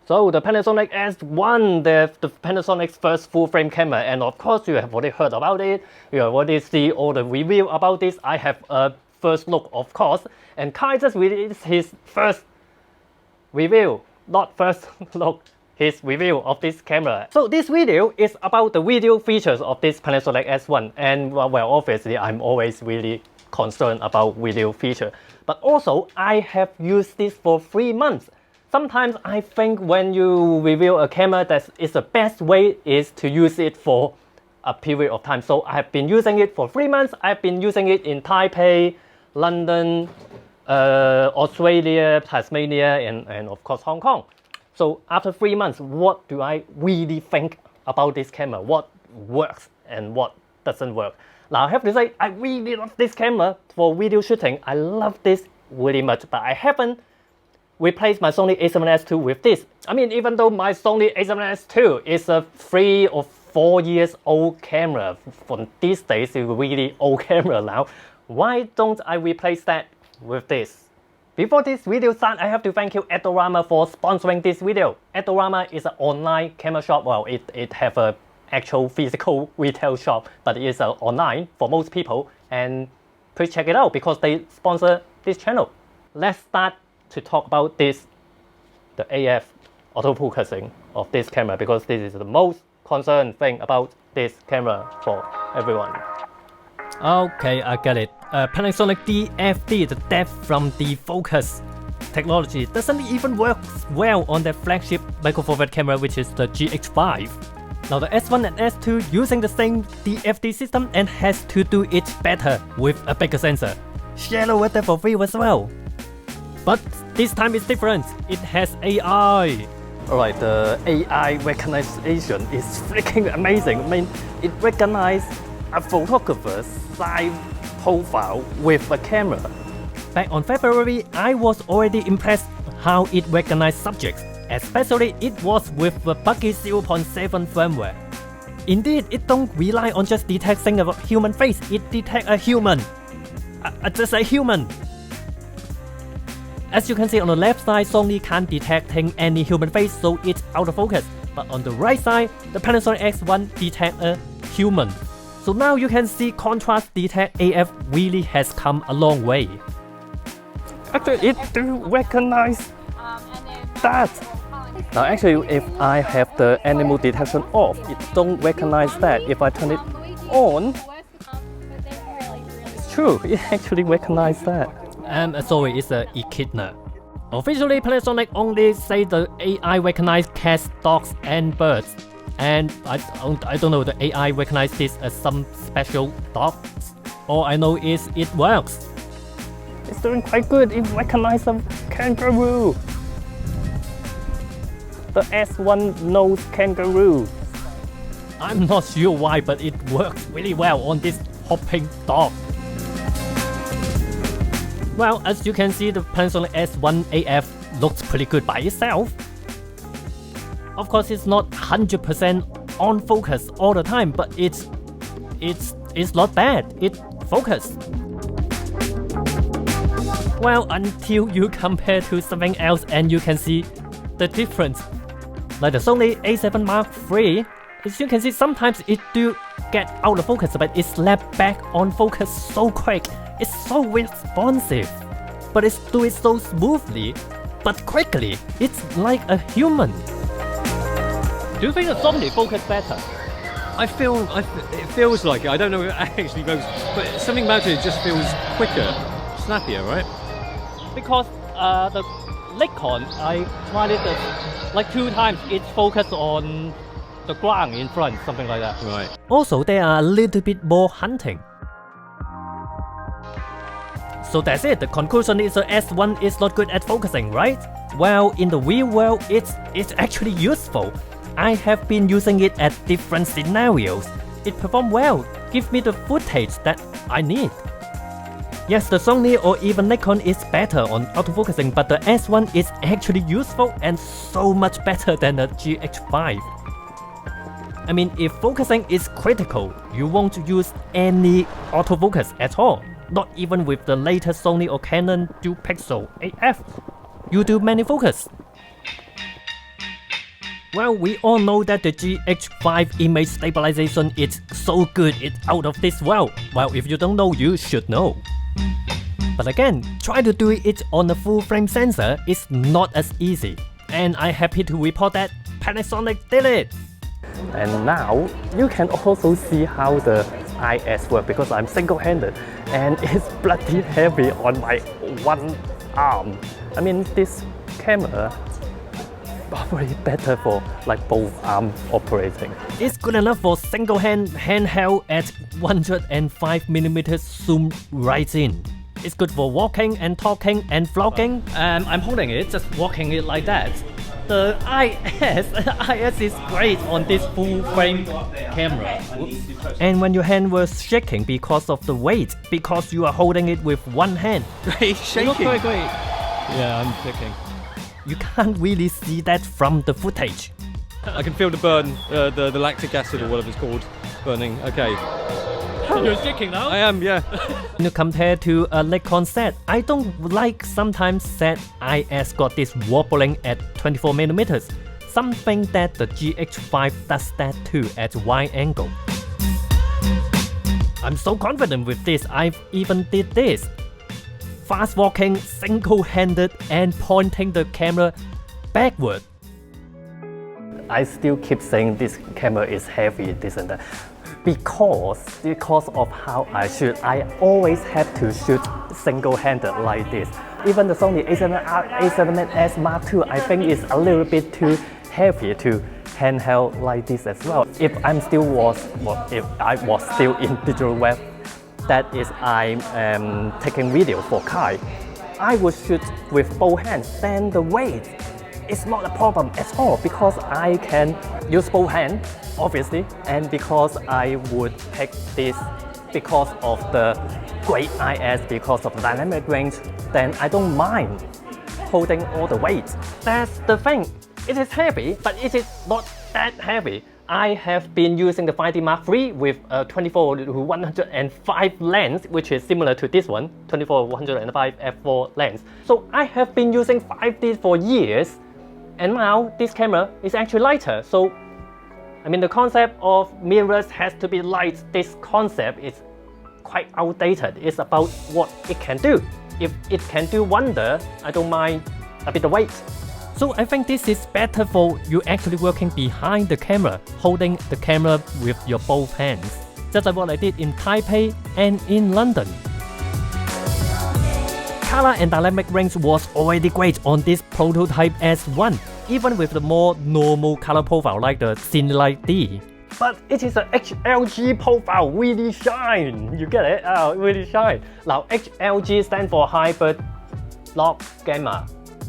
So the Panasonic S1, the Panasonic's first full-frame camera, and of course you have already heard about it. You have already seen all the review about this. I have a first look, of course, and Kai just released his first review, not first look, his review of this camera. So this video is about the video features of this Panasonic S1, and well, obviously I'm always really concerned about video feature, but also I have used this for 3 months. Sometimes I think when you review a camera, that is the best way is to use it for a period of time. So I have been using it for 3 months. I've been using it in Taipei, London, Australia, Tasmania, and of course Hong Kong. So after 3 months, what do I really think about this camera? What works and what doesn't work? Now I have to say, I really love this camera for video shooting. I love this really much, but I haven't replaced my Sony A7S II with this. I mean, even though my Sony A7S II is a 3 or 4 years old camera, from these days it's a really old camera now, why don't I replace that with this? Before this video starts, I have to thank you Adorama for sponsoring this video. Adorama is an online camera shop. Well, it have a actual physical retail shop, but it is online for most people, and please check it out because they sponsor this channel. Let's start to talk about this, the AF autofocusing of this camera, because this is the most concerned thing about this camera for everyone. Okay, I get it. Panasonic DFD, the depth from defocus technology, doesn't even work well on their flagship micro four thirds camera, which is the GH5. Now the S1 and S2 using the same DFD system and has to do it better with a bigger sensor. Shallower depth of field as well. But this time it's different. It has AI. Alright, the AI recognition is freaking amazing. I mean, it recognizes a photographer's side profile with a camera. Back on February, I was already impressed how it recognized subjects, especially it was with the buggy 0.7 firmware. Indeed, it don't rely on just detecting a human face, it detects a human. Just a human. As you can see on the left side, Sony can't detect any human face, so it's out of focus. But on the right side, the Panasonic S1 detects a human. So now you can see contrast detect AF really has come a long way. Actually, it do recognize that. Now actually, if I have the animal detection off, it don't recognize that. If I turn it on, it's true, it actually recognizes that. Sorry, it's an echidna. Officially, Panasonic only say the AI recognize cats, dogs, and birds. And I don't know, the AI recognize this as some special dogs. All I know is it works. It's doing quite good. It recognizes a kangaroo. The S1 knows kangaroo. I'm not sure why, but it works really well on this hopping dog. Well, as you can see, the Panasonic S1 AF looks pretty good by itself. Of course, it's not 100% on focus all the time, but it's not bad. It focused. Well, until you compare to something else and you can see the difference. Like the Sony A7 Mark III, as you can see, sometimes it do get out of focus, but it slaps back on focus so quick. It's so responsive, but it's doing so smoothly, but quickly. It's like a human. Do you think the Sony focus better? It feels like it. I don't know if it actually goes, but something about it just feels quicker, snappier, right? Because the Nikon, I tried it like 2 times. It focused on the ground in front, something like that. Right. Also, they are a little bit more hunting. So that's it. The conclusion is the S1 is not good at focusing, right? Well, in the real world, it's actually useful. I have been using it at different scenarios. It performed well, gives me the footage that I need. Yes, the Sony or even Nikon is better on autofocusing, but the S1 is actually useful and so much better than the GH5. I mean, if focusing is critical, you won't use any autofocus at all. Not even with the latest Sony or Canon dual pixel AF. You do manual focus. Well, we all know that the GH5 image stabilization is so good, it's out of this world. Well, if you don't know, you should know. But again, try to do it on a full frame sensor is not as easy. And I'm happy to report that Panasonic did it. And now you can also see how the IS works because I'm single-handed and it's bloody heavy on my one arm. I mean, this camera probably better for like both arm operating. It's good enough for single handheld at 105mm zoom right in. It's good for walking and talking and vlogging. I'm holding it, just walking it like that. The IS is great on this full frame camera. Oops. And when your hand was shaking because of the weight, because you are holding it with one hand. Great, shaking. Great. Yeah, I'm shaking. You can't really see that from the footage. I can feel the burn, the lactic acid or whatever it's called, burning. Okay. You're shaking now? I am, yeah. Compared to a Nikon Z, I don't like sometimes that IS got this wobbling at 24mm. Something that the GH5 does that too at wide angle. I'm so confident with this, I've even did this. Fast walking, single-handed and pointing the camera backward. I still keep saying this camera is heavy, this and that. Because of how I shoot, I always have to shoot single-handed like this. Even the Sony A7S Mark II, I think is a little bit too heavy to handheld like this as well. If I was still in digital web, that is I'm taking video for Kai, I would shoot with both hands. Then the weight is not a problem at all because I can use both hands, obviously, and because I would pick this because of the great IS, because of the dynamic range, then I don't mind holding all the weight. That's the thing. It is heavy, but it is not that heavy. I have been using the 5D Mark III with a 24-105 lens, which is similar to this one, 24-105 f4 lens. So I have been using 5D for years, and now this camera is actually lighter. So, I mean, the concept of mirrors has to be light. This concept is quite outdated. It's about what it can do. If it can do wonder, I don't mind a bit of weight. So I think this is better for you actually working behind the camera, holding the camera with your both hands. Just like what I did in Taipei and in London. Color and dynamic range was already great on this prototype S1, even with the more normal color profile like the Cinelight D. But it is an HLG profile, really shine. You get it? Oh, really shine. Now HLG stands for Hybrid Log Gamma.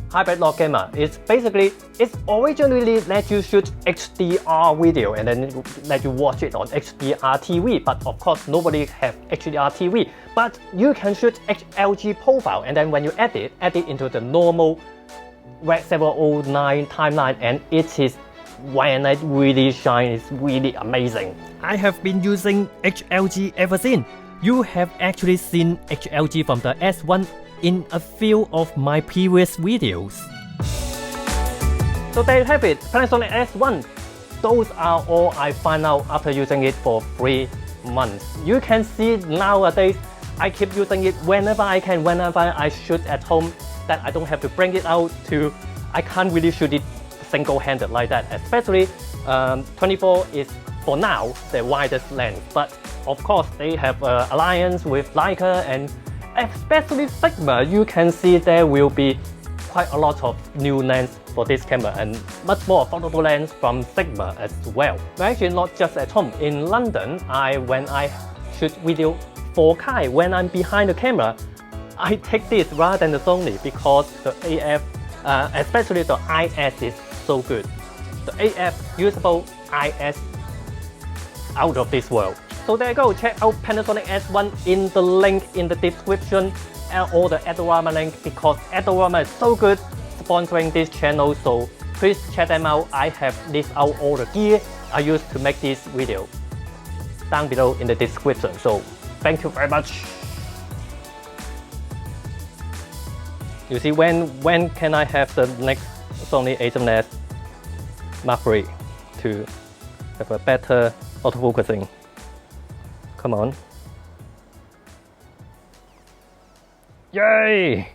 Hybrid Log Gamma is basically, it's originally let you shoot HDR video and then let you watch it on HDR TV, but of course nobody have HDR TV. But you can shoot HLG profile and then when you edit into the normal Rec 709 timeline, and it is when it really shines, it's really amazing. I have been using HLG ever since. You have actually seen HLG from the S1 in a few of my previous videos. So there you have it, Panasonic S1. Those are all I found out after using it for 3 months. You can see nowadays, I keep using it whenever I can, whenever I shoot at home, that I don't have to bring it out to, I can't really shoot it single-handed like that. Especially 24 is, for now, the widest lens. But of course, they have an alliance with Leica, and especially Sigma, you can see there will be quite a lot of new lens for this camera and much more affordable lens from Sigma as well. But actually not just at home. In London, when I shoot video for Kai, when I'm behind the camera, I take this rather than the Sony because the AF, especially the IS is so good. The AF usable IS out of this world. So there you go, check out Panasonic S1 in the link in the description or the Adorama link because Adorama is so good sponsoring this channel, so please check them out. I have listed out all the gear I used to make this video down below in the description. So thank you very much. You see, when can I have the next Sony A7S? Mark III to have a better autofocusing. Come on. Yay!